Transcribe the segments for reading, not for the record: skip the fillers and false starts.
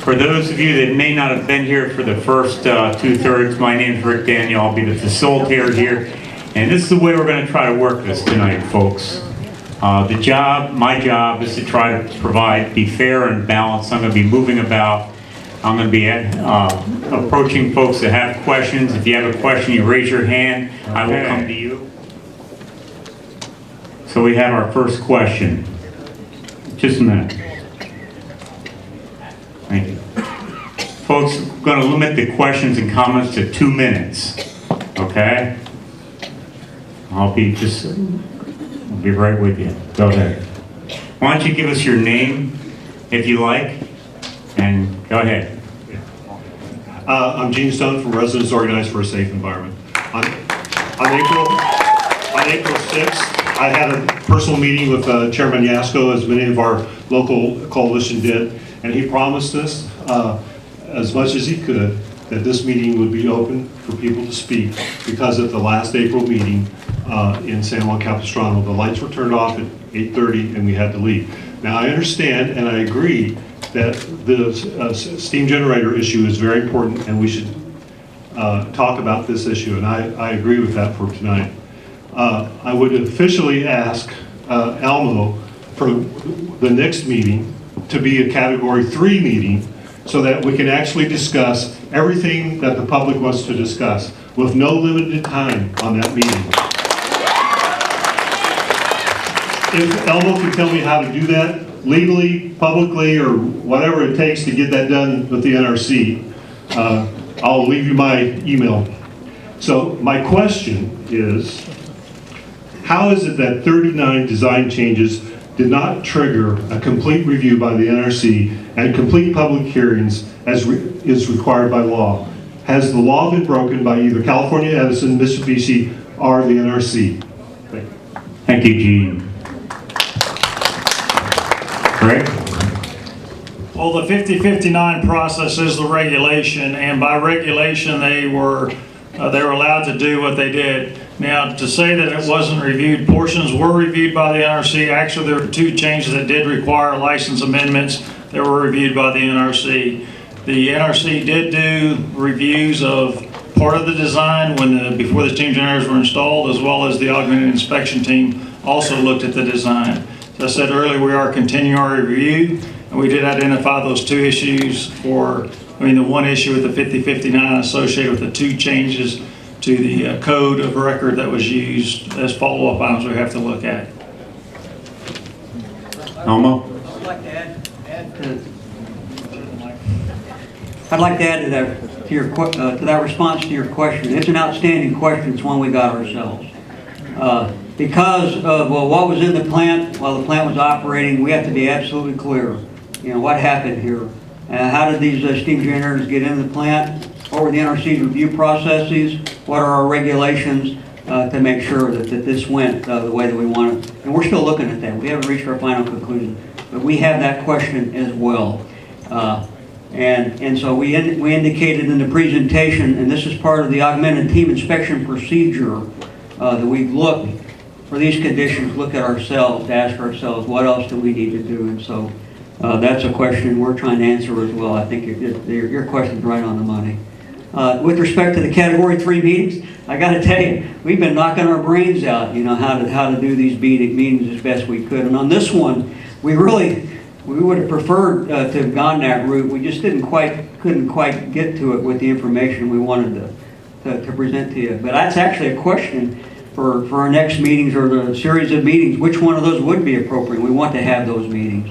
For those of you that may not have been here for the first two-thirds, my name is Rick Daniel. I'll be the facilitator here. And this is the way we're going to try to work this tonight, folks. My job is to try to be fair and balanced. I'm going to be moving about. I'm going to be approaching folks that have questions. If you have a question, you raise your hand. I will come to you. So we have our first question. Just a minute. Thank you. Folks, I'm going to limit the questions and comments to 2 minutes. Okay? I'll be right with you. Go ahead. Why don't you give us your name, if you like, and go ahead. I'm Gene Stone from Residents Organized for a Safe Environment. On April 6th, I had a personal meeting with Chairman Yasko, as many of our local coalition did, and he promised us, as much as he could, that this meeting would be open for people to speak, because at the last April meeting in San Juan Capistrano, the lights were turned off at 8:30 and we had to leave. Now I understand and I agree that the steam generator issue is very important and we should talk about this issue, and I agree with that for tonight. I would officially ask Elmo for the next meeting to be a Category 3 meeting so that we can actually discuss everything that the public wants to discuss with no limited time on that meeting. If Elmo can tell me how to do that legally, publicly, or whatever it takes to get that done with the NRC, I'll leave you my email. So my question is, how is it that 39 design changes did not trigger a complete review by the NRC and complete public hearings as is required by law? Has the law been broken by either California Edison, Mitsubishi, or the NRC? Thank you. Thank you, Gene. Rick? Well, the 5059 process is the regulation, and by regulation they were allowed to do what they did. Now, to say that it wasn't reviewed, portions were reviewed by the NRC. Actually, there were 2 changes that did require license amendments that were reviewed by the NRC. The NRC did do reviews of part of the design before the steam generators were installed, as well as the augmented inspection team also looked at the design. As I said earlier, we are continuing our review, and we did identify those 2 issues the one issue with the 5059 associated with the 2 changes to the code of record that was used as follow-up items we have to look at. Elmo? I'd like to add to that response to your question. It's an outstanding question. It's one we got ourselves. Because of what was in the plant while the plant was operating, we have to be absolutely clear. What happened here? How did these steam generators get in the plant? What were the NRC's review processes? What are our regulations to make sure that this went the way that we wanted? And we're still looking at that. We haven't reached our final conclusion, but we have that question as well. And so we indicated in the presentation, and this is part of the augmented team inspection procedure, that we've looked for these conditions, look at ourselves, ask ourselves, what else do we need to do? And so that's a question we're trying to answer as well. I think your question's right on the money. With respect to the Category 3 meetings, I got to tell you, we've been knocking our brains out, how to do these meetings as best we could. And on this one, we would have preferred to have gone that route. We just couldn't quite get to it with the information we wanted to present to you. But that's actually a question for our next meetings or the series of meetings. Which one of those would be appropriate? We want to have those meetings,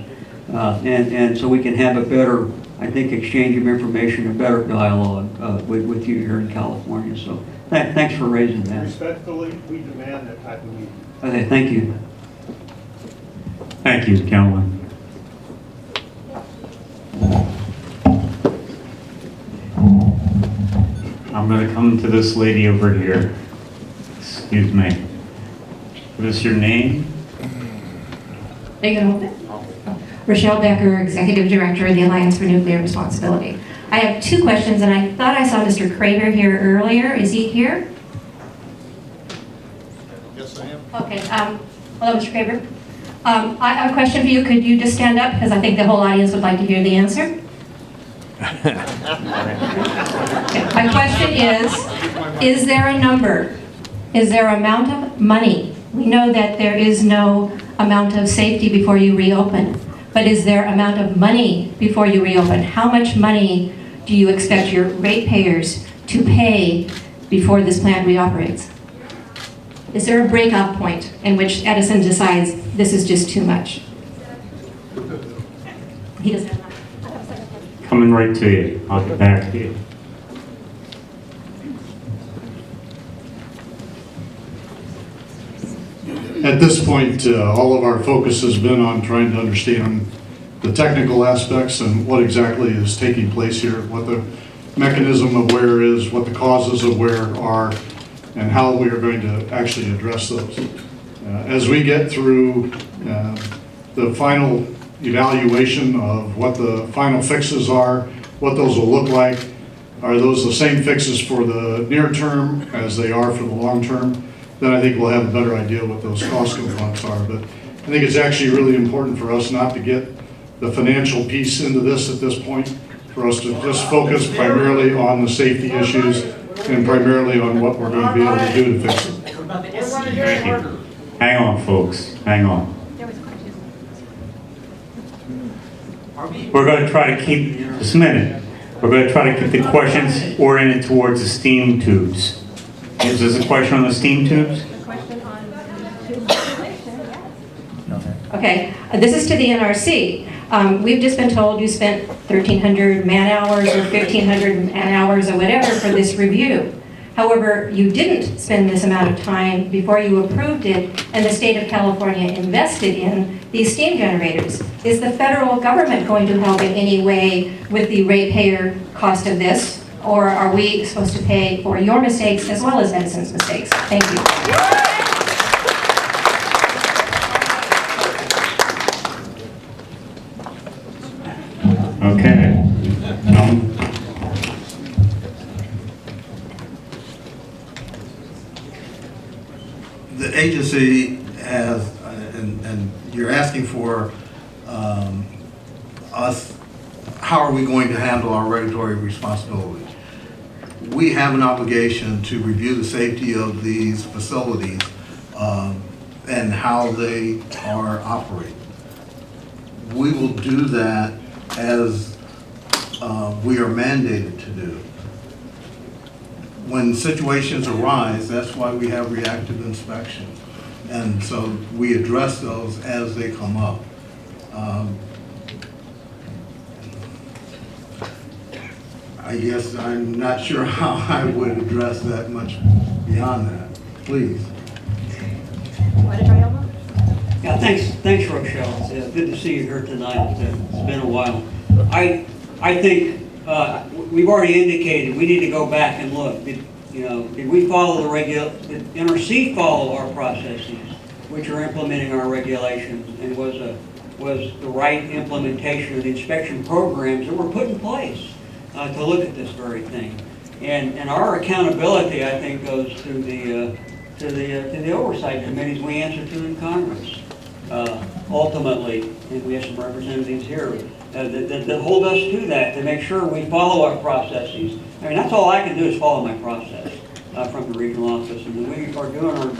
and so we can have a better, I think, exchange of information, a better dialogue with you here in California. So thanks for raising that. Respectfully, we demand that type of meeting. Okay, thank you. Thank you, Councilman. I'm going to come to this lady over here. Excuse me. Give us your name. Are you going to hold it? Rochelle Becker, Executive Director of the Alliance for Nuclear Responsibility. I have 2 questions, and I thought I saw Mr. Craver here earlier. Is he here? Yes, I am. Okay. Hello, Mr. Craver. I have a question for you. Could you just stand up? Because I think the whole audience would like to hear the answer. My question is there a number? Is there an amount of money? We know that there is no amount of safety before you reopen, but is there amount of money before you reopen? How much money do you expect your ratepayers to pay before this plant reoperates? Is there a breakout point in which Edison decides this is just too much? He doesn't have money. Coming right to you. I'll get back to you. At this point, all of our focus has been on trying to understand the technical aspects and what exactly is taking place here, what the mechanism of wear is, what the causes of wear are, and how we are going to actually address those. As we get through the final evaluation of what the final fixes are, what those will look like, are those the same fixes for the near term as they are for the long term, then I think we'll have a better idea what those cost components are. But I think it's actually really important for us not to get the financial piece into this at this point, for us to just focus primarily on the safety issues and primarily on what we're going to be able to do to fix it. Thank you. Hang on, folks. Hang on. We're going to try to keep, just a minute, we're going to try to keep the questions oriented towards the steam tubes. Is this a question on the steam tubes? Okay, this is to the NRC. We've just been told you spent 1,300 man-hours or 1,500 man-hours or whatever for this review. However, you didn't spend this amount of time before you approved it, and the state of California invested in these steam generators. Is the federal government going to help in any way with the ratepayer cost of this? Or are we supposed to pay for your mistakes as well as Edison's mistakes? Thank you. Okay. The agency has, and you're asking for us, how are we going to handle our regulatory responsibilities? We have an obligation to review the safety of these facilities and how they are operating. We will do that as we are mandated to do. When situations arise, that's why we have reactive inspections. And so we address those as they come up. I guess I'm not sure how I would address that much beyond that. Please. Yeah, thanks, Rochelle. It's good to see you here tonight. It's been a while. I think we've already indicated we need to go back and look. Did we follow did NRC follow our processes, which are implementing our regulations, and was the right implementation of the inspection programs that were put in place to look at this very thing? And our accountability, I think, goes to the oversight committees we answer to in Congress. Ultimately, and we have some representatives here that hold us to that, to make sure we follow our processes. I mean, that's all I can do is follow my process from the regional office, and we are doing our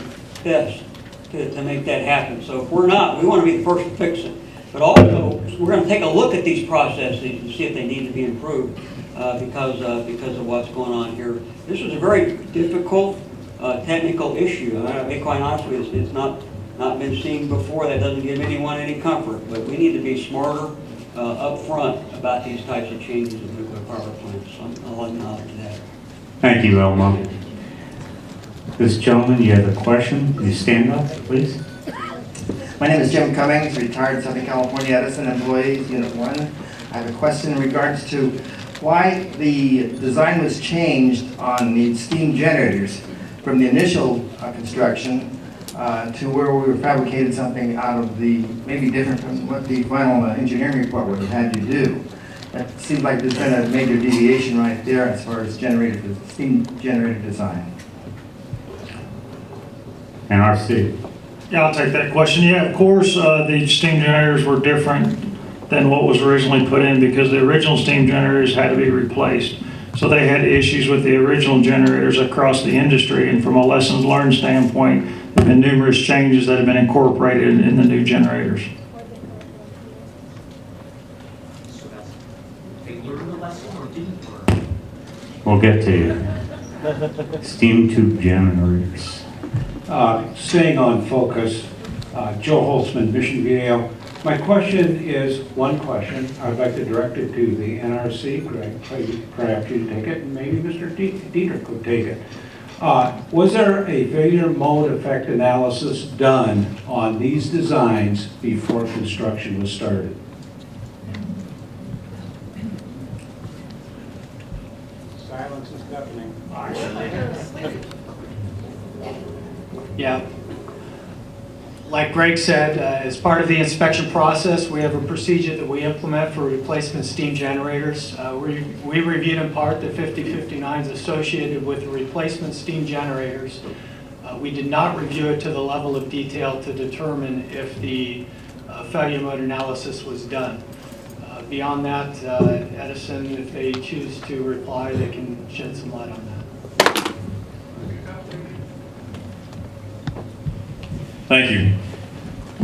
best to make that happen. So if we're not, we want to be the first to fix it. But also, we're going to take a look at these processes and see if they need to be improved because of what's going on here. This was a very difficult technical issue. I'll be quite honest with you, it's not been seen before. That doesn't give anyone any comfort. But we need to be smarter up front about these types of changes in nuclear power plants. So I'll acknowledge that. Thank you, Elma. This gentleman, you have a question? Can you stand up, please? My name is Jim Cummings, retired Southern California Edison employee, Unit 1. I have a question in regards to why the design was changed on the steam generators from the initial construction to where we fabricated something out of the, maybe different from what the final engineering report would have had you do. That seems like there's been a major deviation right there as far as steam generator design. NRC. Yeah, I'll take that question. Yeah, of course, the steam generators were different than what was originally put in because the original steam generators had to be replaced. So they had issues with the original generators across the industry, and from a lessons learned standpoint, there have been numerous changes that have been incorporated in the new generators. We'll get to you. Steam tube generators. Staying on focus, Joe Holtzman, Mission Viejo. My question is one question. I'd like to direct it to the NRC. Greg, perhaps you take it, and maybe Mr. Dietrich could take it. Was there a failure mode effect analysis done on these designs before construction was started? Silence is deafening. Yeah. Like Greg said, as part of the inspection process, we have a procedure that we implement for replacement steam generators. We reviewed in part the 5059s associated with replacement steam generators. We did not review it to the level of detail to determine if the failure mode analysis was done. Beyond that, Edison, if they choose to reply, they can shed some light on that. Thank you.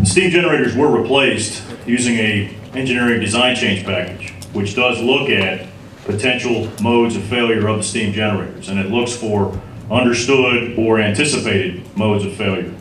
Steam generators were replaced using a engineering design change package, which does look at potential modes of failure of the steam generators, and it looks for understood or anticipated modes of failure.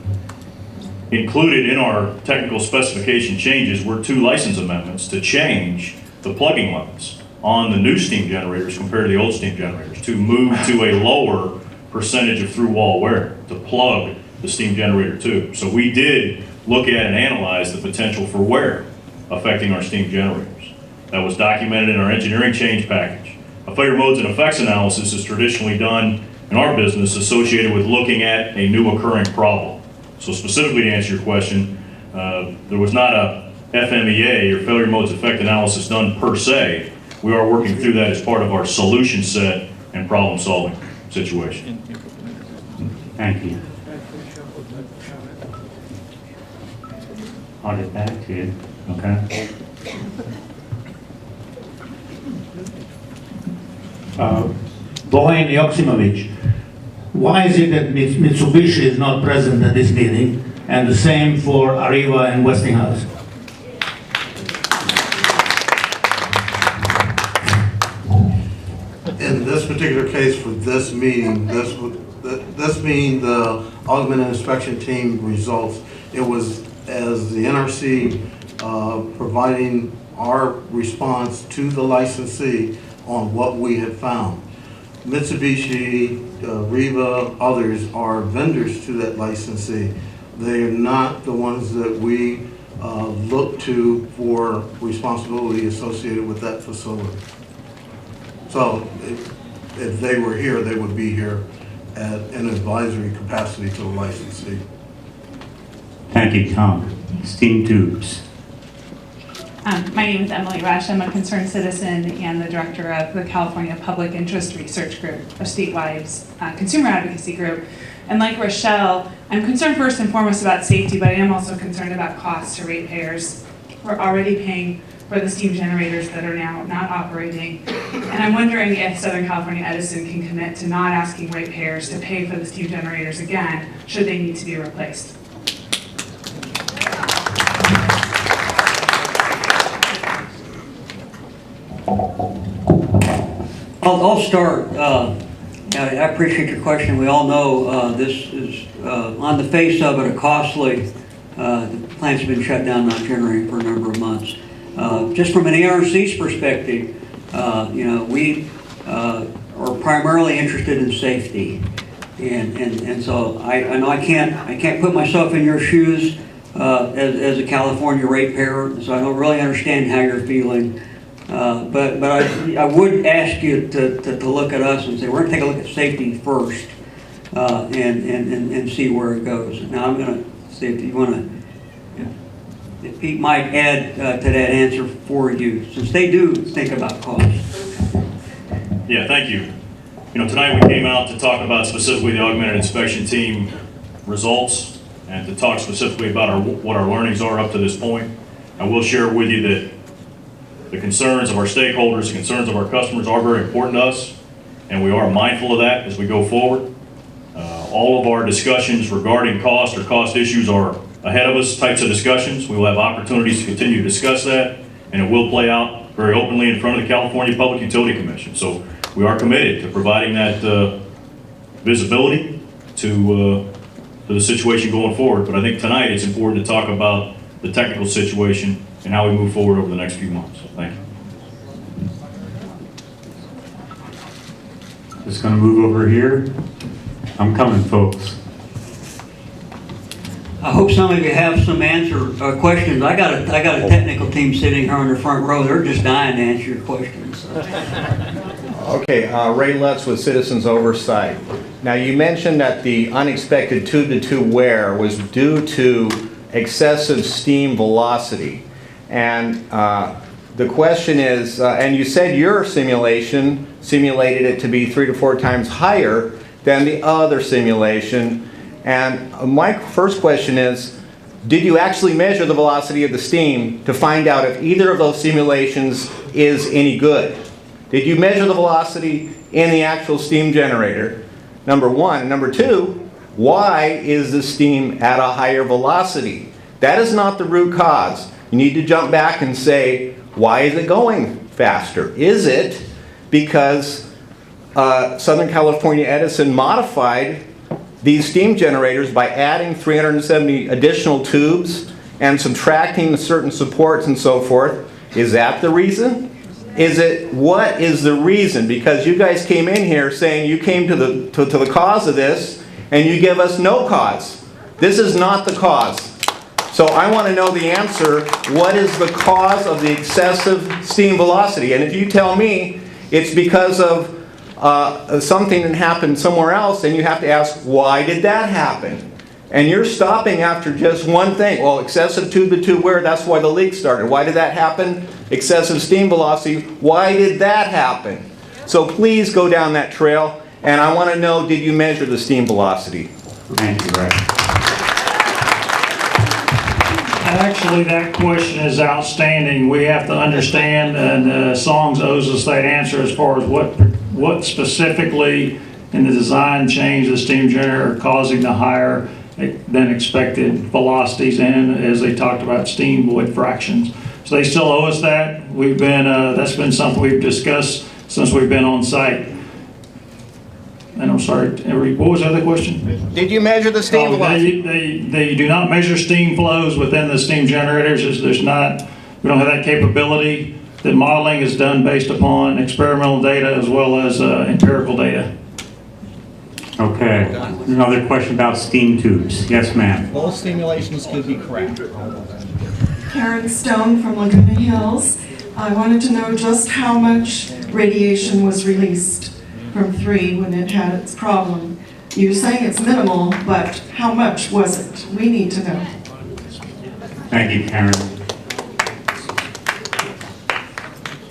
Included in our technical specification changes were 2 license amendments to change the plugging levels on the new steam generators compared to the old steam generators to move to a lower percentage of through wall wear to plug the steam generator tube. So we did look at and analyze the potential for wear affecting our steam generators. That was documented in our engineering change package. A failure modes and effects analysis is traditionally done in our business associated with looking at a new occurring problem. So specifically to answer your question, there was not a FMEA or failure modes effect analysis done per se. We are working through that as part of our solution set and problem solving situation. Thank you. I'll get back to you. Okay. Bojan Joksimovic, why is it that Mitsubishi is not present at this meeting, and the same for Arriva and Westinghouse? In this particular case for this meeting, this being the augmented inspection team results, it was as the NRC providing our response to the licensee on what we had found. Mitsubishi, Riva, others are vendors to that licensee. They are not the ones that we look to for responsibility associated with that facility. So if they were here, they would be here at an advisory capacity to the licensee. Thank you, Tom. Steam tubes. My name is Emily Rush. I'm a concerned citizen and the director of the California Public Interest Research Group, a statewide consumer advocacy group. And like Rochelle, I'm concerned first and foremost about safety, but I am also concerned about costs to ratepayers. We're already paying for the steam generators that are now not operating. And I'm wondering if Southern California Edison can commit to not asking ratepayers to pay for the steam generators again, should they need to be replaced. I'll start. I appreciate your question. We all know this is, on the face of it, a costly, the plant's been shut down, not generating for a number of months. Just from an NRC's perspective, we are primarily interested in safety. And so I know I can't put myself in your shoes as a California ratepayer, so I don't really understand how you're feeling. But I would ask you to look at us and say, we're going to take a look at safety first and see where it goes. Now I'm going to see if you want to, if Pete might add to that answer for you, since they do think about cost. Yeah, thank you. Tonight we came out to talk about specifically the augmented inspection team results and to talk specifically about what our learnings are up to this point. I will share with you that the concerns of our stakeholders, the concerns of our customers are very important to us, and we are mindful of that as we go forward. All of our discussions regarding cost or cost issues are ahead of us types of discussions. We will have opportunities to continue to discuss that, and it will play out very openly in front of the California Public Utility Commission. So we are committed to providing that visibility to the situation going forward. But I think tonight it's important to talk about the technical situation and how we move forward over the next few months. Thank you. Just gonna move over here. I'm coming, folks. I hope some of you have some questions. I got a technical team sitting here on the front row. They're just dying to answer your questions. Okay, Ray Lutz with Citizens Oversight. Now you mentioned that the unexpected tube-to-tube wear was due to excessive steam velocity. And the question is, and you said your simulation simulated it to be 3 to 4 times higher than the other simulation. And my first question is, did you actually measure the velocity of the steam to find out if either of those simulations is any good? Did you measure the velocity in the actual steam generator? Number one. Number two, why is the steam at a higher velocity? That is not the root cause. You need to jump back and say, why is it going faster? Is it because Southern California Edison modified these steam generators by adding 370 additional tubes and subtracting certain supports and so forth? Is that the reason? What is the reason? Because you guys came in here saying you came to the cause of this, and you give us no cause. This is not the cause. So I want to know the answer. What is the cause of the excessive steam velocity? And if you tell me it's because of something that happened somewhere else, then you have to ask, why did that happen? And you're stopping after just one thing. Well, excessive tube-to-tube wear, that's why the leak started. Why did that happen? Excessive steam velocity, why did that happen? So please go down that trail, and I want to know, did you measure the steam velocity? Thank you, Ray. Actually, that question is outstanding. We have to understand, and Songs owes us that answer as far as what specifically in the design change the steam generator causing the higher than expected velocities, and as they talked about, steam void fractions. So they still owe us that. We've been that's been something we've discussed since we've been on site. And I'm sorry, what was the other question? Did you measure the steam velocity? They do not measure steam flows within the steam generators. We don't have that capability. The modeling is done based upon experimental data as well as empirical data. Okay, another question about steam tubes. Yes, ma'am. Both simulations could be correct. Karen Stone from Laguna Hills. I wanted to know just how much radiation was released from 3 when it had its problem. You're saying it's minimal, but how much was it? We need to know. Thank you, Karen.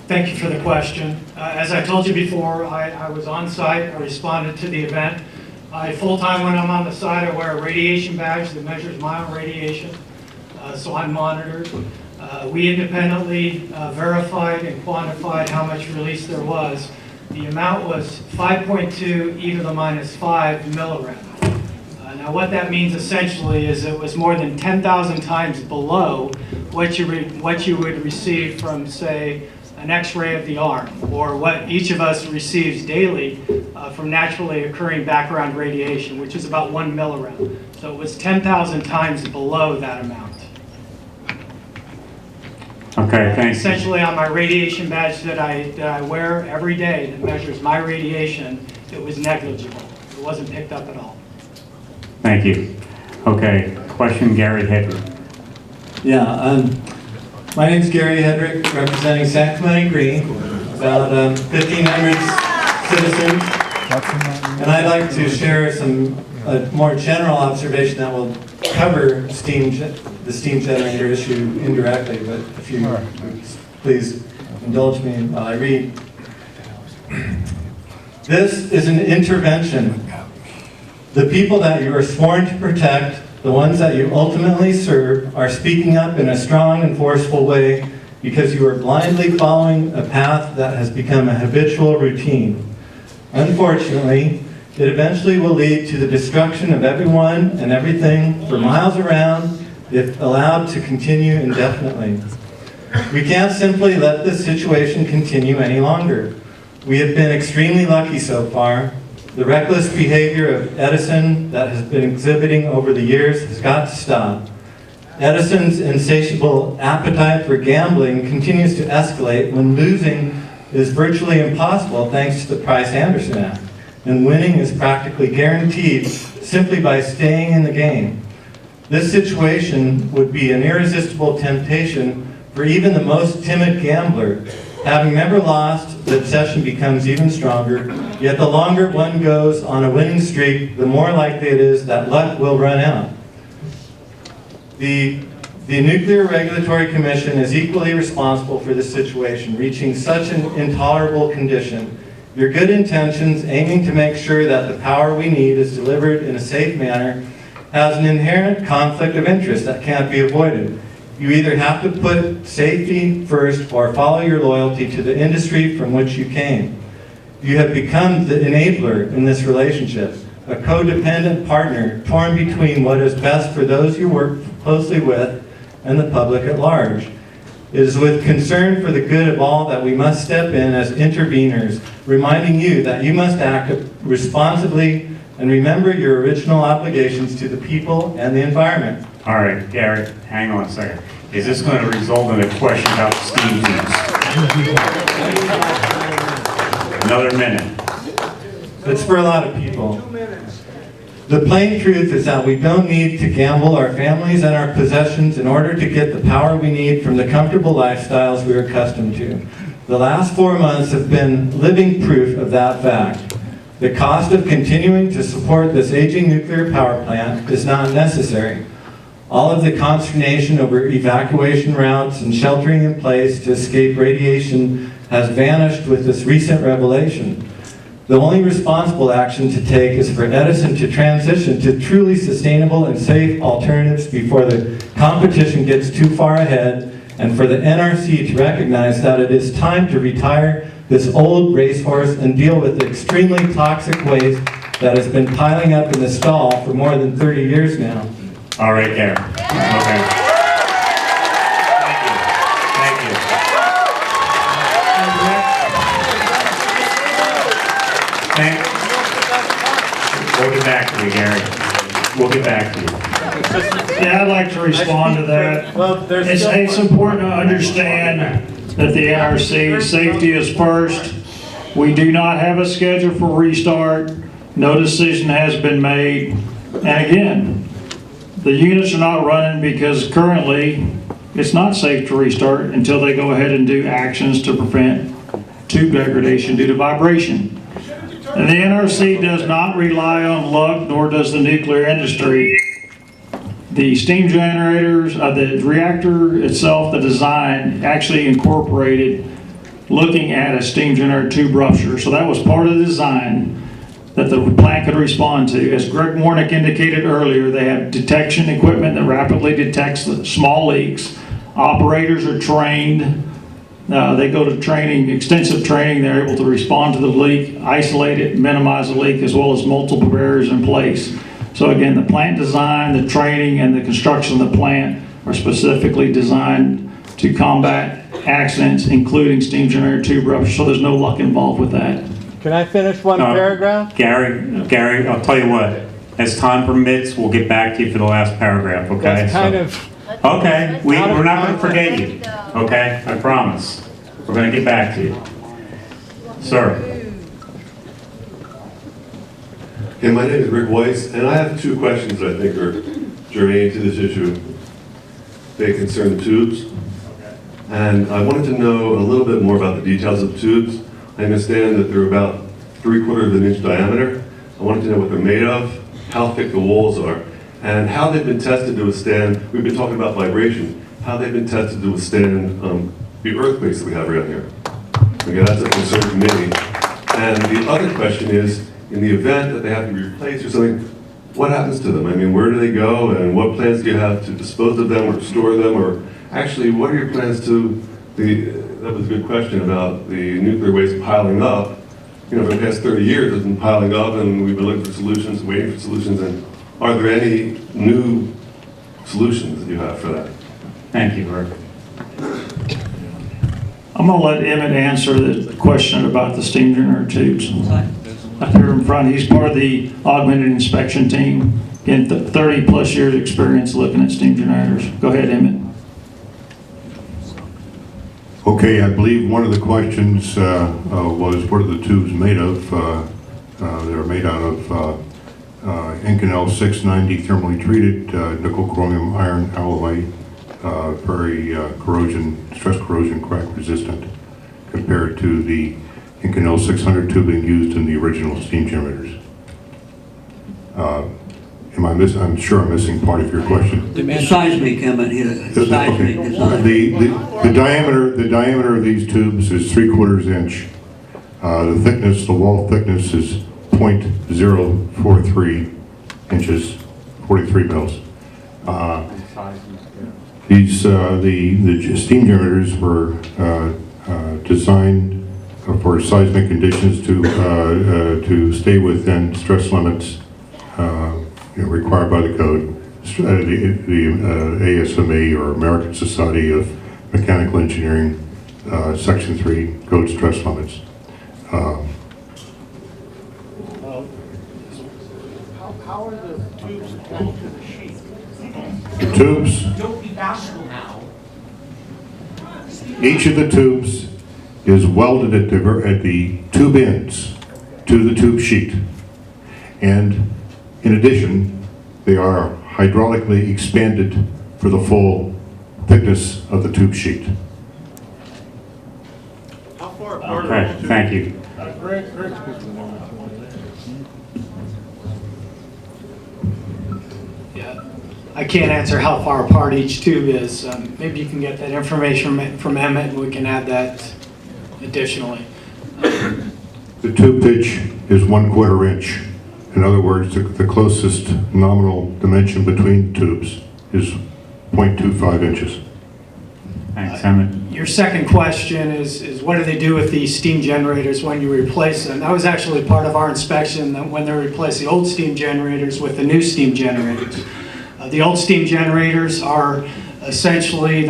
Thank you for the question. As I told you before, I was on site, I responded to the event. Full-time when I'm on the site, I wear a radiation badge that measures my own radiation, so I'm monitored. We independently verified and quantified how much release there was. The amount was 5.2 e to the minus 5 millirem. Now what that means essentially is it was more than 10,000 times below what you would receive from, say, an X-ray of the arm, or what each of us receives daily from naturally occurring background radiation, which is about 1 millirem. So it was 10,000 times below that amount. Okay, thanks. Essentially, on my radiation badge that I wear every day that measures my radiation, it was negligible. It wasn't picked up at all. Thank you. Okay, question, Gary Hedrick. Yeah, my name's Gary Hedrick, representing San Clemente Green, about 1,500 citizens. And I'd like to share a more general observation that will cover the steam generator issue indirectly, but if you please indulge me while I read. This is an intervention. The people that you are sworn to protect, the ones that you ultimately serve, are speaking up in a strong and forceful way because you are blindly following a path that has become a habitual routine. Unfortunately, it eventually will lead to the destruction of everyone and everything for miles around if allowed to continue indefinitely. We can't simply let this situation continue any longer. We have been extremely lucky so far. The reckless behavior of Edison that has been exhibiting over the years has got to stop. Edison's insatiable appetite for gambling continues to escalate when losing is virtually impossible thanks to the Price-Anderson Act, and winning is practically guaranteed simply by staying in the game. This situation would be an irresistible temptation for even the most timid gambler. Having never lost, the obsession becomes even stronger, yet the longer one goes on a winning streak, the more likely it is that luck will run out. The Nuclear Regulatory Commission is equally responsible for this situation, reaching such an intolerable condition. Your good intentions, aiming to make sure that the power we need is delivered in a safe manner, has an inherent conflict of interest that can't be avoided. You either have to put safety first or follow your loyalty to the industry from which you came. You have become the enabler in this relationship, a codependent partner torn between what is best for those you work closely with and the public at large. It is with concern for the good of all that we must step in as interveners, reminding you that you must act responsibly and remember your original obligations to the people and the environment. All right, Gary, hang on a second. Is this going to result in a question about steam tubes? Another minute. It's for a lot of people. The plain truth is that we don't need to gamble our families and our possessions in order to get the power we need from the comfortable lifestyles we are accustomed to. The last 4 months have been living proof of that fact. The cost of continuing to support this aging nuclear power plant is not necessary. All of the consternation over evacuation routes and sheltering in place to escape radiation has vanished with this recent revelation. The only responsible action to take is for Edison to transition to truly sustainable and safe alternatives before the competition gets too far ahead, and for the NRC to recognize that it is time to retire this old racehorse and deal with the extremely toxic waste that has been piling up in the stall for more than 30 years now. All right, Gary. Okay. Thank you. Thank you. We'll get back to you, Gary. We'll get back to you. Yeah, I'd like to respond to that. It's important to understand that the NRC, safety is first. We do not have a schedule for restart. No decision has been made. And again, the units are not running because currently it's not safe to restart until they go ahead and do actions to prevent tube degradation due to vibration. And the NRC does not rely on luck, nor does the nuclear industry. The steam generators, the reactor itself, the design, actually incorporated looking at a steam generator tube rupture. So that was part of the design that the plant could respond to. As Greg Warnick indicated earlier, they have detection equipment that rapidly detects the small leaks. Operators are trained. They go to training, extensive training. They're able to respond to the leak, isolate it, minimize the leak, as well as multiple barriers in place. So again, the plant design, the training, and the construction of the plant are specifically designed to combat accidents, including steam generator tube rupture. So there's no luck involved with that. Can I finish one paragraph? Gary, I'll tell you what. As time permits, we'll get back to you for the last paragraph, okay? That's kind of... Okay, we're not going to forget you, okay? I promise. We're going to get back to you. Sir. Okay, my name is Rick Weiss, and I have two questions that I think are germane to this issue. They concern the tubes, and I wanted to know a little bit more about the details of the tubes. I understand that they're about 3/4 of an inch diameter. I wanted to know what they're made of, how thick the walls are, and how they've been tested to withstand, we've been talking about vibration, how they've been tested to withstand the earthquakes that we have around here. Okay, that's a concern to me. And the other question is, in the event that they have to be replaced or something, what happens to them? I mean, where do they go, and what plans do you have to dispose of them or store them, or actually, what are your plans to that was a good question about the nuclear waste piling up. You know, for the past 30 years, it's been piling up, and we've been looking for solutions, waiting for solutions. And are there any new solutions that you have for that? Thank you, Rick. I'm going to let Emmett answer the question about the steam generator tubes. Up there in front, he's part of the augmented inspection team. Again, 30 plus years experience looking at steam generators. Go ahead, Emmett. Okay, I believe one of the questions was what are the tubes made of? They're made out of Inconel 690 thermally treated nickel chromium iron alloy, very stress corrosion crack resistant compared to the Inconel 600 tubing used in the original steam generators. I'm sure I'm missing part of your question. Seismic, Emmett, here. Seismic design. The diameter of these tubes is 3/4 inch. The wall thickness is 0.043 inches, 43 mils. The steam generators were designed for seismic conditions to stay within stress limits required by the code, the ASME, or American Society of Mechanical Engineering, Section 3 code stress limits. How are the tubes attached to the sheet? The tubes, Don't be bashful now. each of the tubes is welded at the tube ends to the tube sheet. And in addition, they are hydraulically expanded for the full thickness of the tube sheet. How far apart Okay, thank you. Yeah, I can't answer how far apart each tube is. Maybe you can get that information from Emmett, and we can add that additionally. The tube pitch is 1/4 inch. In other words, the closest nominal dimension between tubes is 0.25 inches. Thanks, Emmett. Your second question is what do they do with these steam generators when you replace them? That was actually part of our inspection, that when they replace the old steam generators with the new steam generators. The old steam generators are essentially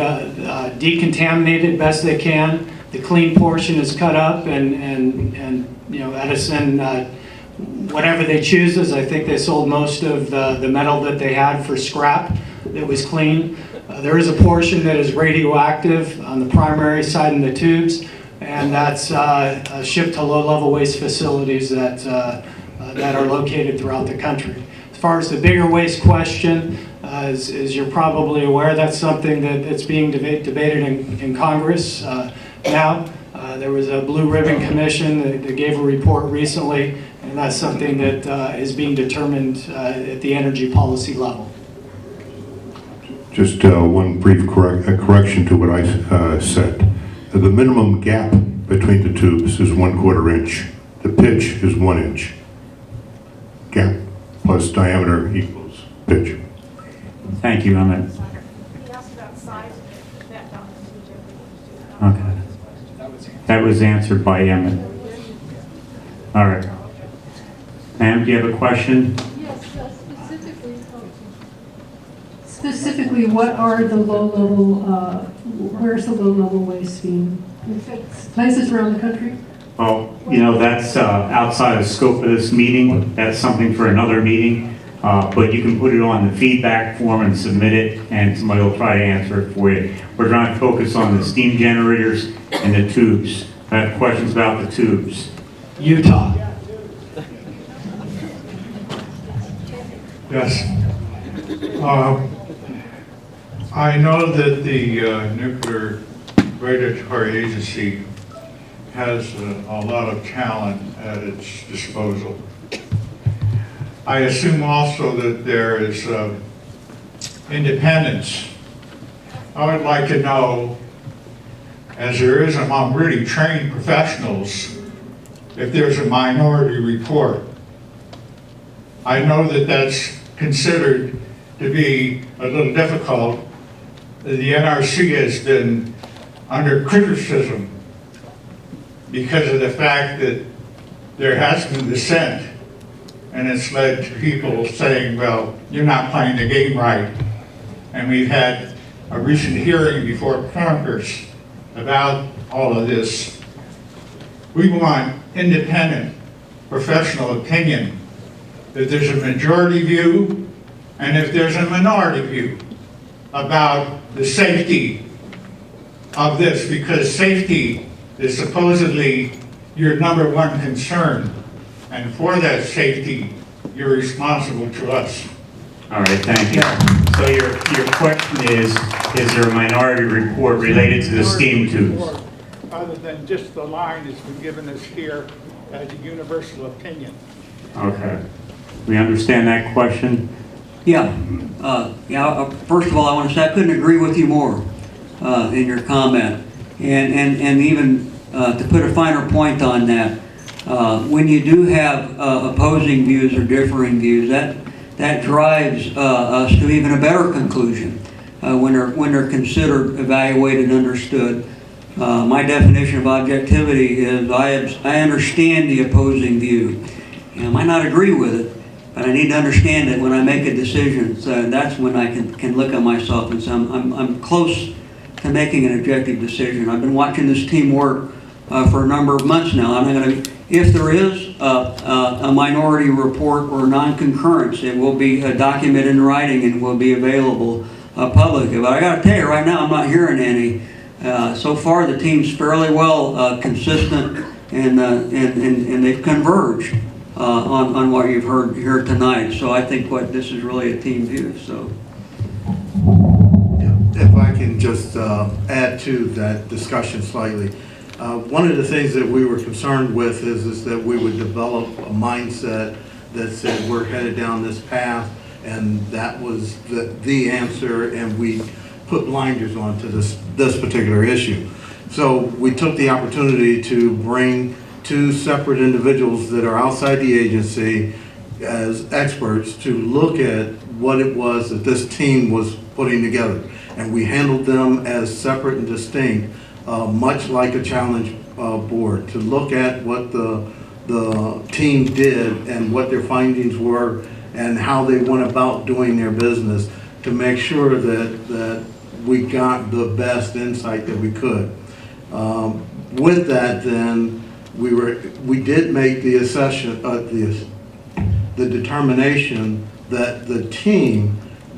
decontaminated best they can. The clean portion is cut up, and you know, Edison, whatever they choose is, I think they sold most of the metal that they had for scrap that was clean. There is a portion that is radioactive on the primary side in the tubes, and that's shipped to low-level waste facilities that are located throughout the country. As far as the bigger waste question, as you're probably aware, that's something that's being debated in Congress now. There was a Blue Ribbon Commission that gave a report recently, and that's something that is being determined at the energy policy level. Just one brief correction to what I said. The minimum gap between the tubes is 1/4 inch. The pitch is 1 inch. Gap plus diameter equals pitch. Thank you, Emmett. Okay. That was answered by Emmett. All right. Ma'am, do you have a question? Yes, specifically, what are the low-level, where's the low-level waste being? Places around the country? Well, you know, that's outside of scope of this meeting. That's something for another meeting. But you can put it on the feedback form and submit it, and somebody will try to answer it for you. We're trying to focus on the steam generators and the tubes. I have questions about the tubes. Utah. Yes. I know that the Nuclear Regulatory Agency has a lot of talent at its disposal. I assume also that there is independence. I would like to know, as there is among really trained professionals, if there's a minority report. I know that that's considered to be a little difficult. The NRC has been under criticism because of the fact that there has been dissent, and it's led to people saying, well, you're not playing the game right. And we've had a recent hearing before Congress about all of this. We want independent, professional opinion, that there's a majority view and if there's a minority view about the safety of this, because safety is supposedly your number one concern. And for that safety, you're responsible to us. All right, thank you. So your question is there a minority report related to the steam tubes? Other than just the line that's been given us here as a universal opinion. Okay. We understand that question? Yeah. First of all, I want to say I couldn't agree with you more in your comment. And even to put a finer point on that, when you do have opposing views or differing views, that drives us to even a better conclusion when they're considered, evaluated, and understood. My definition of objectivity is I understand the opposing view. I might not agree with it, but I need to understand it when I make a decision. So that's when I can look at myself and say I'm close to making an objective decision. I've been watching this team work for a number of months now. If there is a minority report or non-concurrence, it will be documented in writing and will be available publicly. But I got to tell you, right now I'm not hearing any. So far, the team's fairly well consistent, and they've converged on what you've heard here tonight. So I think this is really a team view. So. If I can just add to that discussion slightly. One of the things that we were concerned with is that we would develop a mindset that said we're headed down this path, and that was the answer, and we put blinders on to this particular issue. So we took the opportunity to bring two separate individuals that are outside the agency as experts to look at what it was that this team was putting together. And we handled them as separate and distinct, much like a challenge board, to look at what the team did and what their findings were and how they went about doing their business to make sure that we got the best insight that we could. With that, then, we did make the assessment, the determination that the team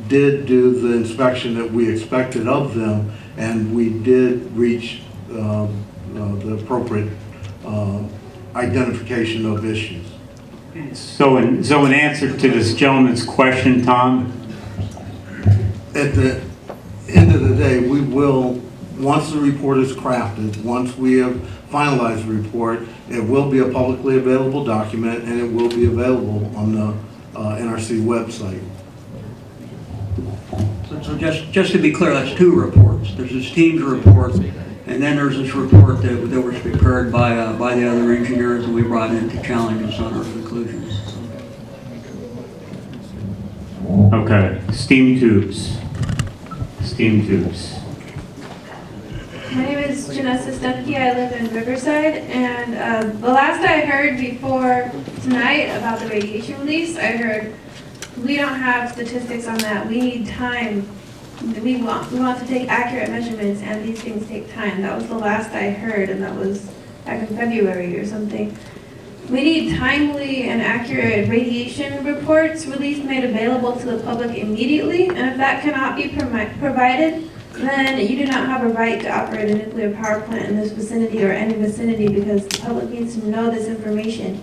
did do the inspection that we expected of them, and we did reach the appropriate identification of issues. So in answer to this gentleman's question, Tom? At the end of the day, we will, once the report is crafted, once we have finalized the report, it will be a publicly available document, and it will be available on the NRC website. So just to be clear, that's two reports. There's this team's report, and then there's this report that was prepared by the other engineers that we brought in to challenge us on our conclusions. Okay, steam tubes. Steam tubes. My name is Janessa Stumpke. I live in Riverside, and the last I heard before tonight about the radiation release, I heard we don't have statistics on that. We need time. We want to take accurate measurements, and these things take time. That was the last I heard, and that was back in February or something. We need timely and accurate radiation reports released, made available to the public immediately, and if that cannot be provided, then you do not have a right to operate a nuclear power plant in this vicinity or any vicinity, because the public needs to know this information.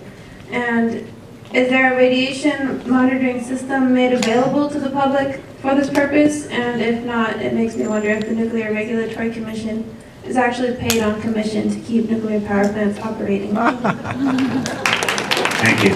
And is there a radiation monitoring system made available to the public for this purpose? And if not, it makes me wonder if the Nuclear Regulatory Commission is actually paid on commission to keep nuclear power plants operating. Thank you.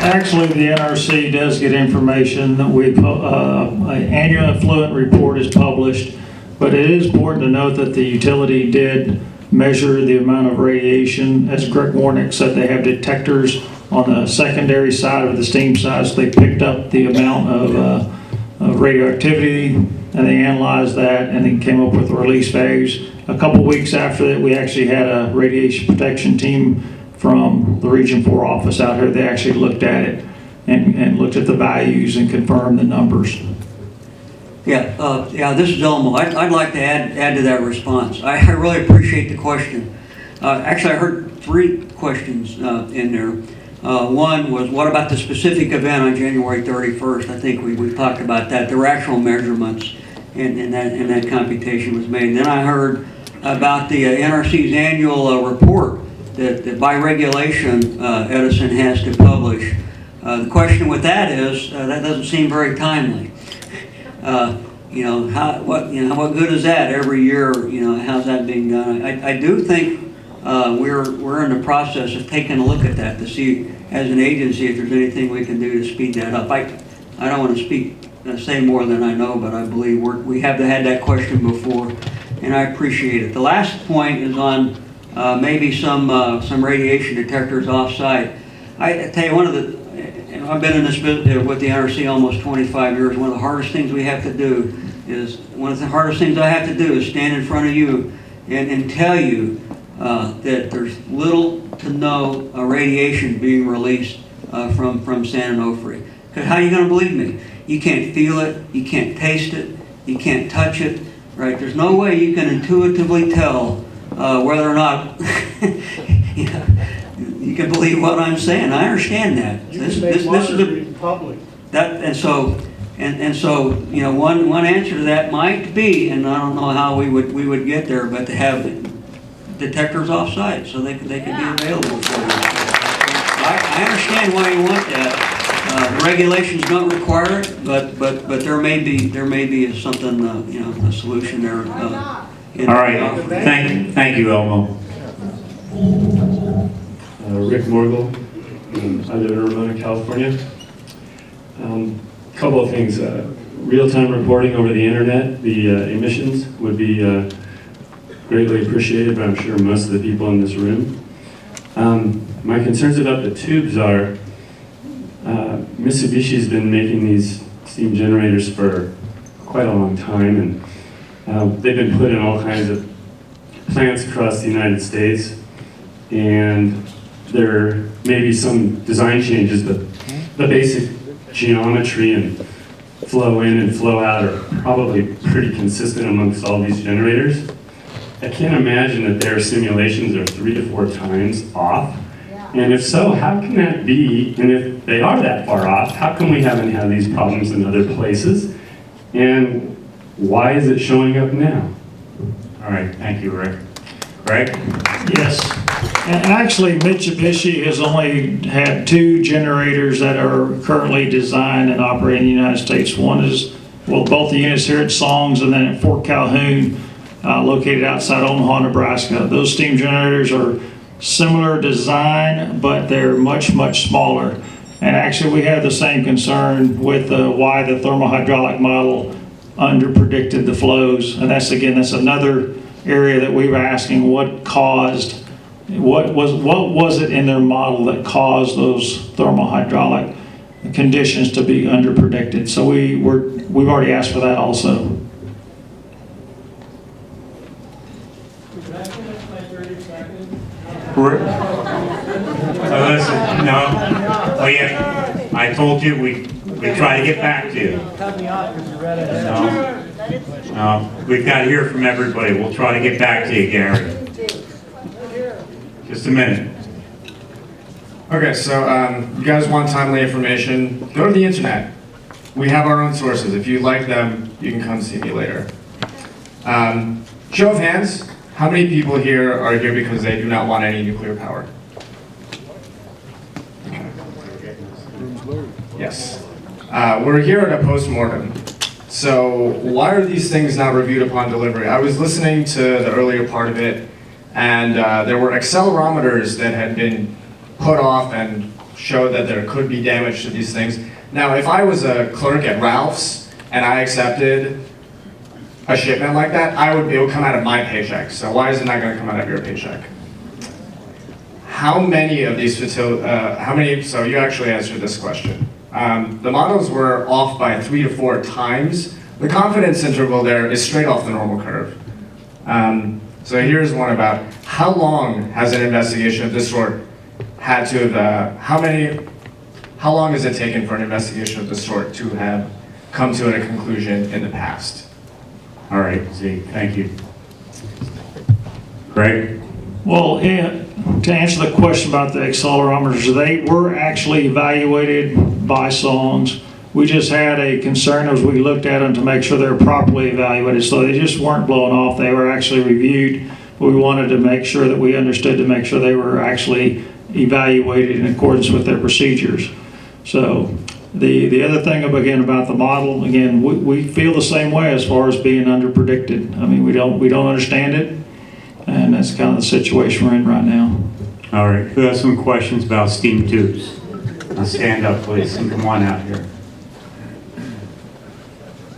Actually, the NRC does get information. An annual effluent report is published, but it is important to note that the utility did measure the amount of radiation. As Greg Warnick said, they have detectors on the secondary side of the steam side, so they picked up the amount of radioactivity, and they analyzed that and then came up with the release values. A couple weeks after that, we actually had a radiation protection team from the Region 4 office out here. They actually looked at it and looked at the values and confirmed the numbers. Yeah, this is Elmo. I'd like to add to that response. I really appreciate the question. Actually, I heard 3 questions in there. One was, what about the specific event on January 31st? I think we talked about that. There were actual measurements and that computation was made. And then I heard about the NRC's annual report that by regulation Edison has to publish. The question with that is, that doesn't seem very timely. What good is that every year? How's that being done? I do think we're in the process of taking a look at that to see, as an agency, if there's anything we can do to speed that up. I don't want to say more than I know, but I believe we have had that question before, and I appreciate it. The last point is on maybe some radiation detectors off-site. I tell you, I've been in this business with the NRC almost 25 years. One of the hardest things I have to do is stand in front of you and tell you that there's little to no radiation being released from San Onofre. Because how are you going to believe me? You can't feel it, you can't taste it, you can't touch it, right? There's no way you can intuitively tell whether or not you can believe what I'm saying. I understand that. This is a public. And so one answer to that might be, and I don't know how we would get there, but to have detectors off-site so they could be available for you. I understand why you want that. The regulations don't require it, but there may be something, a solution there. All right, thank you, Elmo. Rick Morgul. I live in Ramona, California. Couple of things. Real-time reporting over the internet, the emissions would be greatly appreciated, but I'm sure most of the people in this room. My concerns about the tubes are Mitsubishi's been making these steam generators for quite a long time, and they've been put in all kinds of plants across the United States, and there may be some design changes, but the basic geometry and flow in and flow out are probably pretty consistent amongst all these generators. I can't imagine that their simulations are 3 to 4 times off. And if so, how can that be? And if they are that far off, how come we haven't had these problems in other places? And why is it showing up now? All right, thank you, Rick. Greg? Yes. And actually, Mitsubishi has only had 2 generators that are currently designed and operating in the United States. One is, both the units here at Songs and then at Fort Calhoun, located outside Omaha, Nebraska. Those steam generators are similar design, but they're much, much smaller. And actually, we have the same concern with why the thermohydraulic model underpredicted the flows. And that's another area that we were asking what was it in their model that caused those thermohydraulic conditions to be underpredicted. So we've already asked for that also. Listen, no. Oh yeah, I told you we try to get back to you. No, we've got to hear from everybody. We'll try to get back to you, Gary. Just a minute. Okay, so you guys want timely information? Go to the internet. We have our own sources. If you like them, you can come see me later. Show of hands. How many people here are here because they do not want any nuclear power? Okay. Yes. We're here at a post-mortem. So why are these things not reviewed upon delivery? I was listening to the earlier part of it, and there were accelerometers that had been put off and showed that there could be damage to these things. Now, if I was a clerk at Ralph's and I accepted a shipment like that, it would come out of my paycheck. So why is it not going to come out of your paycheck? How many of these so you actually answered this question. The models were off by 3 to 4 times. The confidence interval there is straight off the normal curve. So here's one about how long has an investigation of this sort had to have, how long has it taken for an investigation of this sort to have come to a conclusion in the past? All right, Zeke, thank you. Greg? Well, to answer the question about the accelerometers, they were actually evaluated by songs. We just had a concern as we looked at them to make sure they were properly evaluated. So they just weren't blown off. They were actually reviewed. But we wanted to make sure that we understood to make sure they were actually evaluated in accordance with their procedures. So the other thing, again, about the model, again, we feel the same way as far as being under-predicted. I mean, we don't understand it, and that's kind of the situation we're in right now. All right, who has some questions about steam tubes? Stand up, please, and come on out here.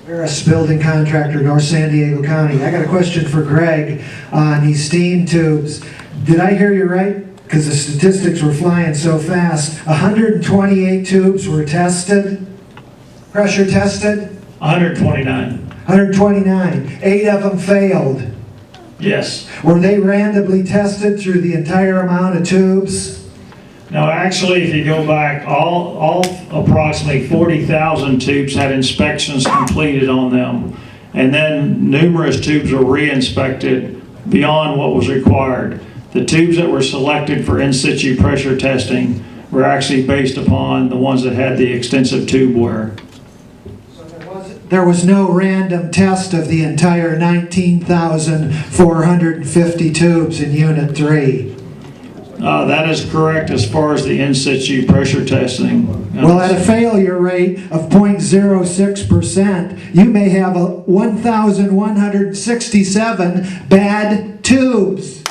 Harris, building contractor, North San Diego County. I got a question for Greg on these steam tubes. Did I hear you right? Because the statistics were flying so fast. 128 tubes were tested, pressure tested? 129. 129. 8 of them failed. Yes. Were they randomly tested through the entire amount of tubes? No, actually, if you go back, all approximately 40,000 tubes had inspections completed on them. And then numerous tubes were re-inspected beyond what was required. The tubes that were selected for in situ pressure testing were actually based upon the ones that had the extensive tube wear. There was no random test of the entire 19,450 tubes in Unit 3. That is correct as far as the in situ pressure testing. Well, at a failure rate of 0.06%, you may have 1,167 bad tubes.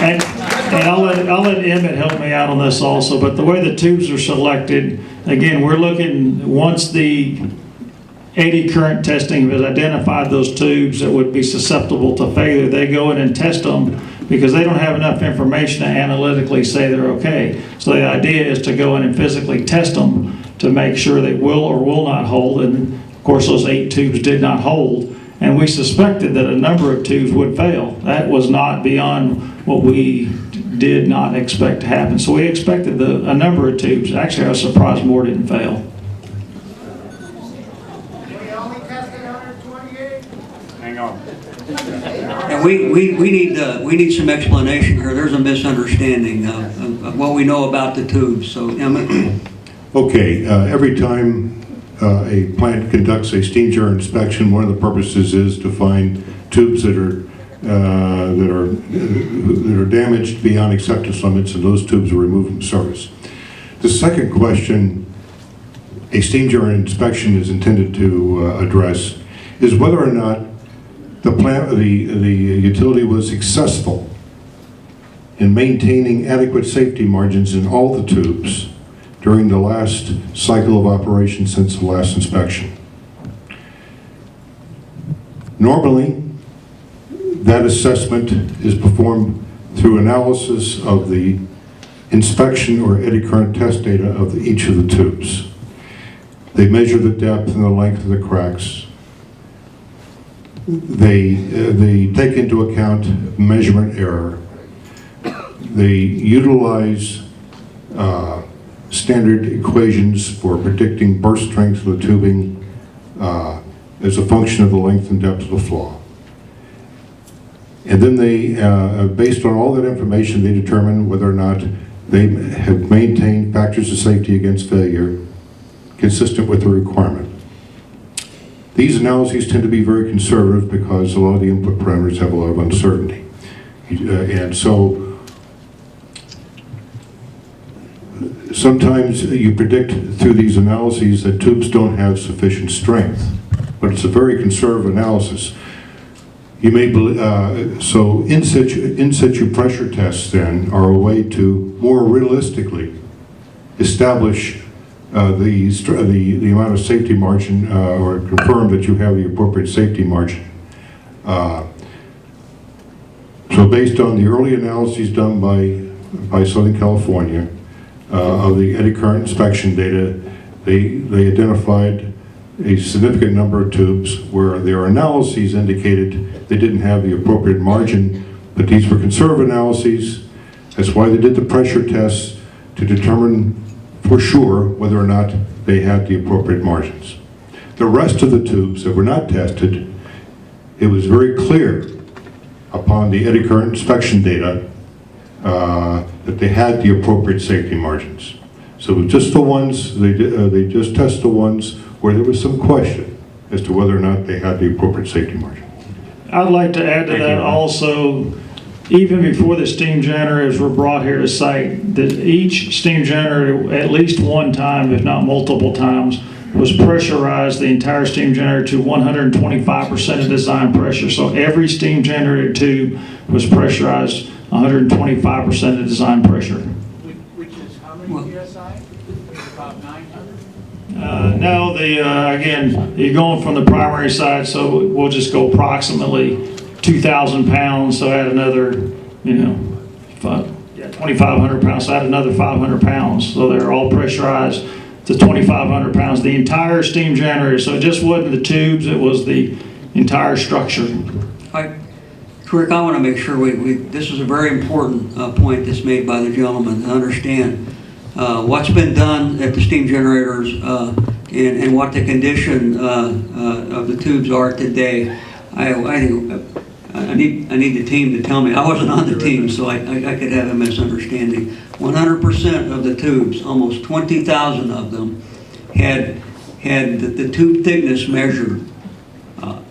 And I'll let Emmett help me out on this also, but the way the tubes are selected, again, we're looking, once the 80 current testing has identified those tubes that would be susceptible to failure, they go in and test them because they don't have enough information to analytically say they're okay. So the idea is to go in and physically test them to make sure they will or will not hold, and of course those 8 tubes did not hold. And we suspected that a number of tubes would fail. That was not beyond what we did not expect to happen. So we expected a number of tubes. Actually, I was surprised more didn't fail. Hang on. And we need some explanation here. There's a misunderstanding of what we know about the tubes. So, Emmett? Okay, every time a plant conducts a steam jar inspection, one of the purposes is to find tubes that are damaged beyond acceptance limits, and those tubes are removed from service. The second question a steam jar inspection is intended to address is whether or not the utility was successful in maintaining adequate safety margins in all the tubes during the last cycle of operation since the last inspection. Normally, that assessment is performed through analysis of the inspection or eddy current test data of each of the tubes. They measure the depth and the length of the cracks. They take into account measurement error. They utilize standard equations for predicting burst strength of the tubing as a function of the length and depth of the flaw. And then they, based on all that information, they determine whether or not they have maintained factors of safety against failure consistent with the requirement. These analyses tend to be very conservative because a lot of the input parameters have a lot of uncertainty. And so sometimes you predict through these analyses that tubes don't have sufficient strength, but it's a very conservative analysis. You may so in situ pressure tests then are a way to more realistically establish the amount of safety margin or confirm that you have the appropriate safety margin. So based on the early analyses done by Southern California, of the eddy current inspection data, they identified a significant number of tubes where their analyses indicated they didn't have the appropriate margin, but these were conservative analyses. That's why they did the pressure tests to determine for sure whether or not they had the appropriate margins. The rest of the tubes that were not tested, it was very clear upon the eddy current inspection data that they had the appropriate safety margins. So just the ones, they just test the ones where there was some question as to whether or not they had the appropriate safety margin. I'd like to add to that also, even before the steam generators were brought here to site, that each steam generator at least one time, if not multiple times, was pressurized, the entire steam generator, to 125% of design pressure. So every steam generator tube was pressurized 125% of design pressure. Which is how many PSI? About 900? No, again, you're going from the primary side, so we'll just go approximately 2,000 pounds, so add another, 2,500 pounds, so add another 500 pounds. So they're all pressurized to 2,500 pounds, the entire steam generator. So it just wasn't the tubes, it was the entire structure. Rick, I want to make sure this is a very important point that's made by the gentleman to understand what's been done at the steam generators and what the condition of the tubes are today. I need the team to tell me. I wasn't on the team, so I could have a misunderstanding. 100% of the tubes, almost 20,000 of them, had the tube thickness measured,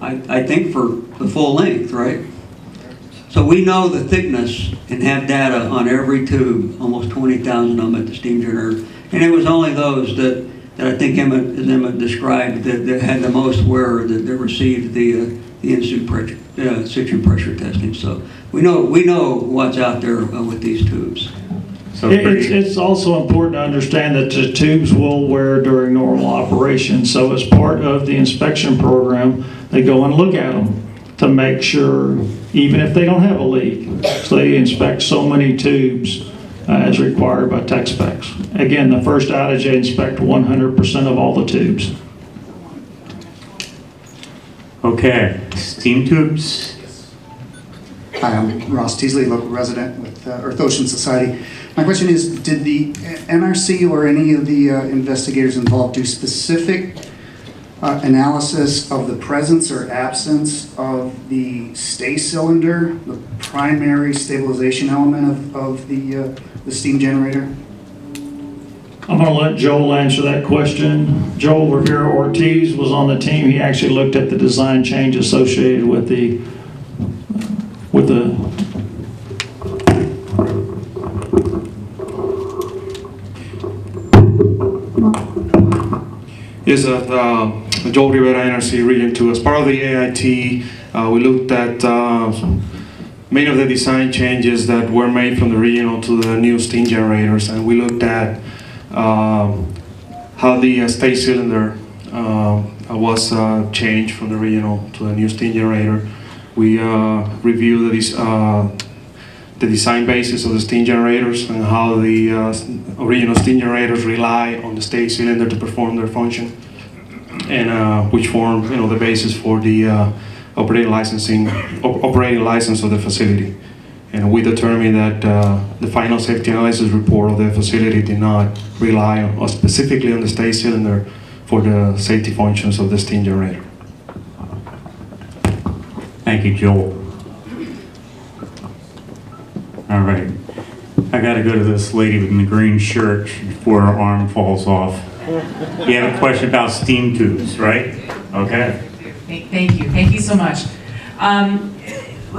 I think for the full length, right? So we know the thickness and have data on every tube, almost 20,000 of them at the steam generator. And it was only those that I think Emmett described that had the most wear that received the in-situ pressure testing. So we know what's out there with these tubes. So it's also important to understand that the tubes will wear during normal operation. So as part of the inspection program, they go and look at them to make sure, even if they don't have a leak. So they inspect so many tubes as required by tech specs. Again, the first outage, they inspect 100% of all the tubes. Okay, steam tubes. Hi, I'm Ross Teasley, local resident with Earth Ocean Society. My question is, did the NRC or any of the investigators involved do specific analysis of the presence or absence of the stay cylinder, the primary stabilization element of the steam generator? I'm going to let Joel answer that question. Joel Rivera Ortiz was on the team. He actually looked at the design change associated with the Yes, Joel Rivera, NRC Region 2. As part of the AIT, we looked at many of the design changes that were made from the regional to the new steam generators, and we looked at how the stay cylinder was changed from the regional to the new steam generator. We reviewed the design basis of the steam generators and how the original steam generators rely on the stay cylinder to perform their function, and which form the basis for the operating license of the facility. And we determined that the final safety analysis report of the facility did not rely specifically on the stay cylinder for the safety functions of the steam generator. Thank you, Joel. All right. I got to go to this lady in the green shirt before her arm falls off. You have a question about steam tubes, right? Okay. Thank you. Thank you so much.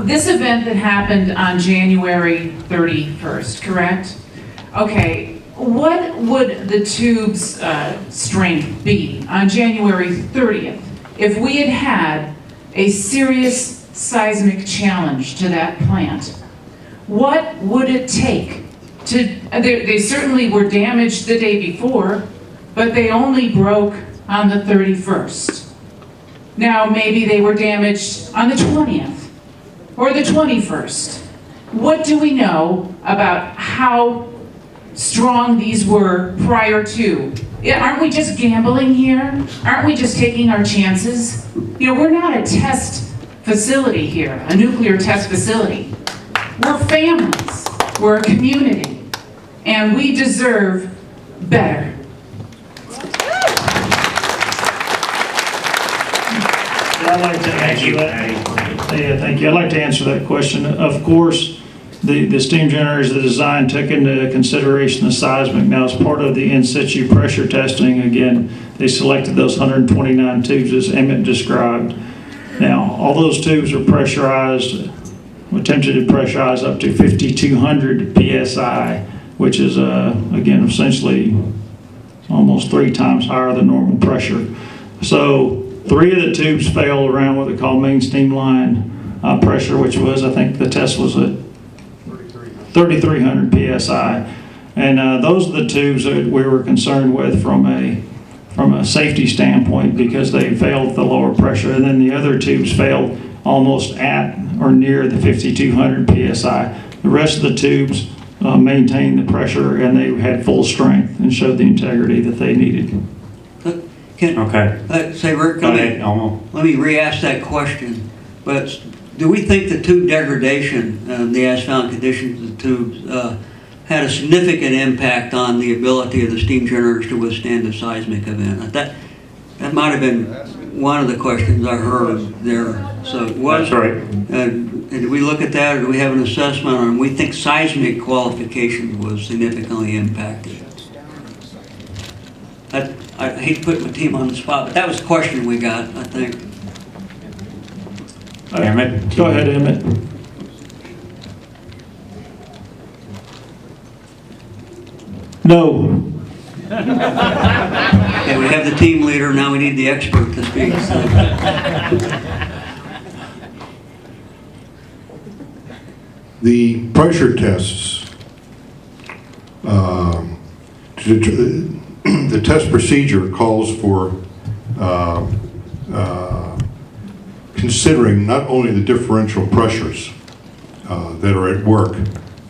This event that happened on January 31st, correct? Okay. What would the tube's strength be on January 30th if we had had a serious seismic challenge to that plant? What would it take to, they certainly were damaged the day before, but they only broke on the 31st. Now maybe they were damaged on the 20th or the 21st. What do we know about how strong these were prior to. Yeah, aren't we just gambling here? Aren't we just taking our chances? You know, we're not a test facility here, a nuclear test facility. We're families, we're a community, and we deserve better. I'd like to answer that. Yeah, thank you. I'd like to answer that question. Of course, the steam generators, the design took into consideration the seismic. Now, as part of the in situ pressure testing, again, they selected those 129 tubes as Emmett described. Now, all those tubes are pressurized, attempted to pressurize up to 5,200 PSI, which is, again, essentially almost 3 times higher than normal pressure. So 3 of the tubes failed around what they call main steam line pressure, which was, I think the test was at 3,300 PSI. And those are the tubes that we were concerned with from a safety standpoint because they failed at the lower pressure. And then the other tubes failed almost at or near the 5,200 PSI. The rest of the tubes maintained the pressure and they had full strength and showed the integrity that they needed. Say, Rick, let me re-ask that question. But do we think the tube degradation, the asphalt conditions of the tubes, had a significant impact on the ability of the steam generators to withstand a seismic event? That might have been one of the questions I heard there. So That's right. And do we look at that, or do we have an assessment on? We think seismic qualifications was significantly impacted. I hate to put my team on the spot, but that was the question we got, I think. Emmett? Go ahead, Emmett. No. Okay, we have the team leader, now we need the expert to speak. The pressure tests, the test procedure calls for considering not only the differential pressures that are at work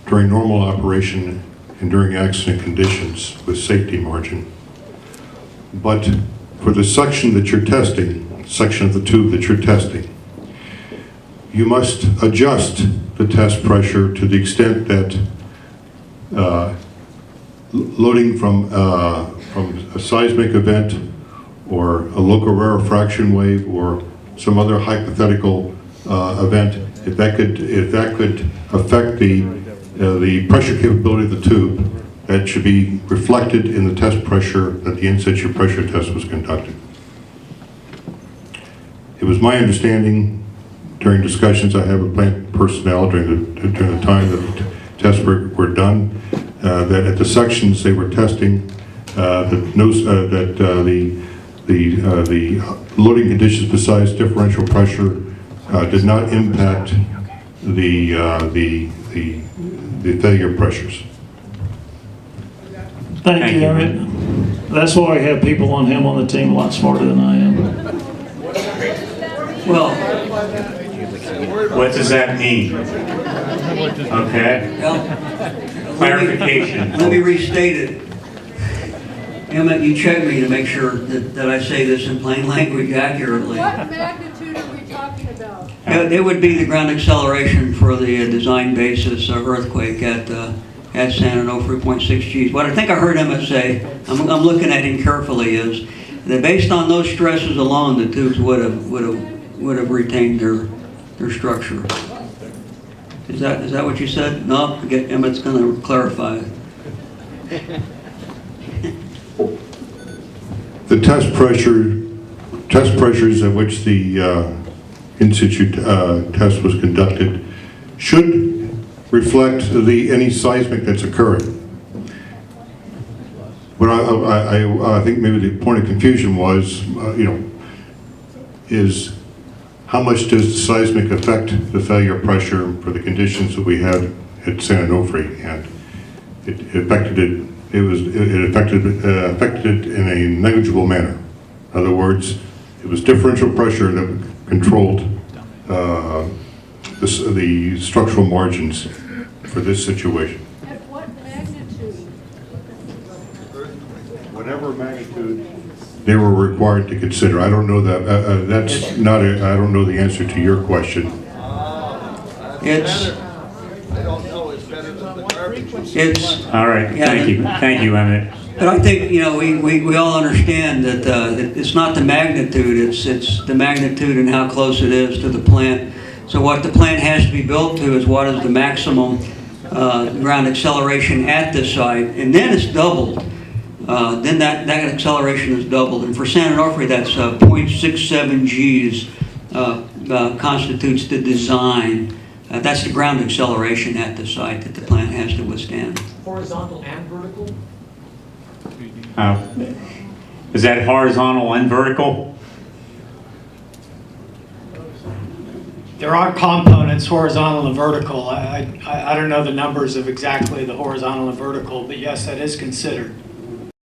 during normal operation and during accident conditions with safety margin, but for the section that you're testing, section of the tube that you're testing, you must adjust the test pressure to the extent that loading from a seismic event or a local rarefaction wave or some other hypothetical event, if that could affect the pressure capability of the tube, that should be reflected in the test pressure that the in situ pressure test was conducted. It was my understanding during discussions I had with plant personnel during the time that the tests were done, that at the sections they were testing, the loading conditions besides differential pressure did not impact the failure pressures. Thank you, Emmett. That's why we have people on him on the team a lot smarter than I am. Well, what does that mean? Okay. Clarification. Let me restate it. Emmett, you check me to make sure that I say this in plain language accurately. What magnitude are we talking about? It would be the ground acceleration for the design basis earthquake at San Onofre, 0.6 Gs. What I think I heard Emmett say, I'm looking at him carefully, is that based on those stresses alone, the tubes would have retained their structure. Is that what you said? No, Emmett's going to clarify. The test pressures at which the in situ test was conducted should reflect any seismic that's occurring. What I think maybe the point of confusion was, is how much does the seismic affect the failure pressure for the conditions that we had at San Onofre, and it affected it. It affected it in a negligible manner. In other words, it was differential pressure that controlled the structural margins for this situation. At what magnitude? whatever magnitude they were required to consider. I don't know that, that's not a, I don't know the answer to your question. It's, it's, All right, Yeah, thank you, Emmett. but I think, you know, we all understand that it's not the magnitude, it's the magnitude and how close it is to the plant. So what the plant has to be built to is what is the maximum ground acceleration at this site, and then it's doubled. Then that acceleration is doubled, and for San Onofre, that's 0.67 Gs constitutes the design. That's the ground acceleration at the site that the plant has to withstand. Horizontal and vertical? Is that horizontal and vertical? There are components, horizontal and vertical. I don't know the numbers of exactly the horizontal and vertical, but yes, that is considered.